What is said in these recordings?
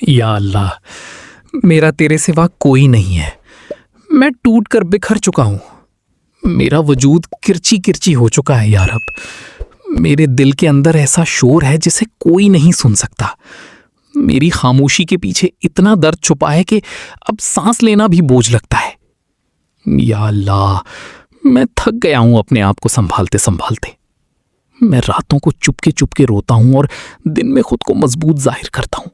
یا اللہ، میرا تیرے سوا کوئی نہیں ہے. میں ٹوٹ کر بکھر چکا ہوں. میرا وجود کرچی کرچی ہو چکا ہے. یا رب، میرے دل کے اندر ایسا شور ہے جسے کوئی نہیں سن سکتا. میری خاموشی کے پیچھے اتنا درد چھپا ہے کہ اب سانس لینا بھی بوجھ لگتا ہے. یا اللہ، میں تھک گیا ہوں اپنے آپ کو سنبھالتے سنبھالتے. میں راتوں کو چپ کے روتا ہوں اور دن میں خود کو مضبوط ظاہر کرتا ہوں.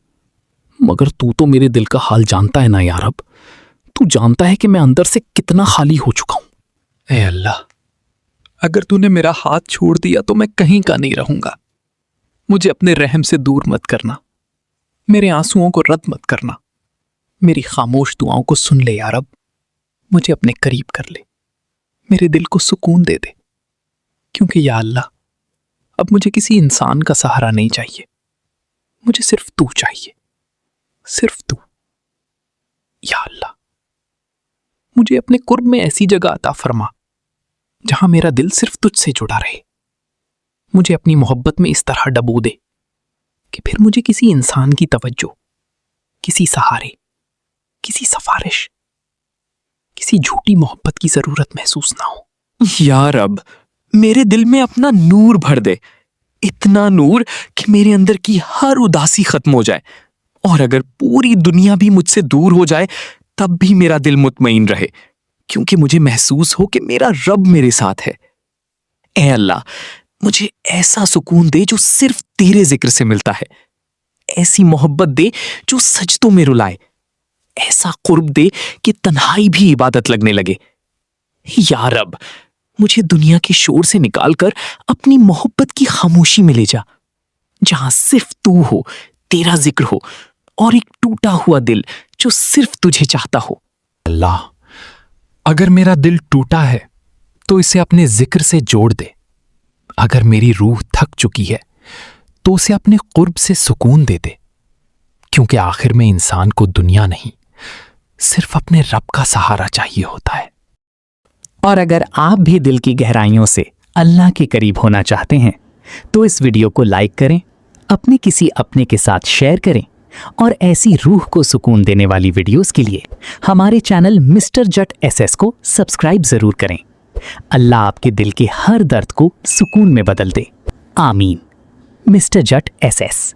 مگر تو میرے دل کا حال جانتا ہے نا یا رب. تو جانتا ہے کہ میں اندر سے کتنا خالی ہو چکا ہوں. اے اللہ، اگر تو نے میرا ہاتھ چھوڑ دیا تو میں کہیں کا نہیں رہوں گا. مجھے اپنے رحم سے دور مت کرنا. میرے آنسوؤں کو رد مت کرنا. میری خاموش دعاؤں کو سن لے یا رب. مجھے اپنے قریب کر لے. میرے دل کو سکون دے دے. کیونکہ یا اللہ، اب مجھے کسی انسان کا سہارا نہیں چاہیے. مجھے صرف تو چاہیے. صرف تو. یا اللہ، مجھے اپنے قرب میں ایسی جگہ عطا فرما جہاں میرا دل صرف تجھ سے جڑا رہے. مجھے اپنی محبت میں اس طرح ڈبو دے کہ پھر مجھے کسی انسان کی توجہ، کسی سہارے، کسی سفارش، کسی جھوٹی محبت کی ضرورت محسوس نہ ہو. یا رب، میرے دل میں اپنا نور بھر دے. اتنا نور کہ میرے اندر کی ہر اداسی ختم ہو جائے. اور اگر پوری دنیا بھی مجھ سے دور ہو جائے تب بھی میرا دل مطمئن رہے، کیونکہ مجھے محسوس ہو کہ میرا رب میرے ساتھ ہے. اے اللہ، مجھے ایسا سکون دے جو صرف تیرے ذکر سے ملتا ہے. ایسی محبت دے جو سجدوں میں رلائے. ایسا قرب دے کہ تنہائی بھی عبادت لگنے لگے. یا رب، مجھے دنیا کے شور سے نکال کر اپنی محبت کی خاموشی میں لے جا، جہاں صرف تو ہو، تیرا ذکر ہو، اور ایک ٹوٹا ہوا دل جو صرف تجھے چاہتا ہو. اللہ، اگر میرا دل ٹوٹا ہے تو اسے اپنے ذکر سے جوڑ دے. اگر میری روح تھک چکی ہے تو اسے اپنے قرب سے سکون دے دے. کیونکہ آخر میں انسان کو دنیا نہیں، صرف اپنے رب کا سہارا چاہیے ہوتا ہے. اور اگر آپ بھی دل کی گہرائیوں سے اللہ کے قریب ہونا چاہتے ہیں تو اس ویڈیو کو لائک کریں، اپنے کسی اپنے کے ساتھ شیئر کریں، اور ایسی روح کو سکون دینے والی ویڈیوز کے لیے ہمارے چینل مسٹر جٹ ایس ایس کو سبسکرائب ضرور کریں. اللہ آپ کے دل کے ہر درد کو سکون میں بدل دے. آمین. مسٹر جٹ ایس ایس.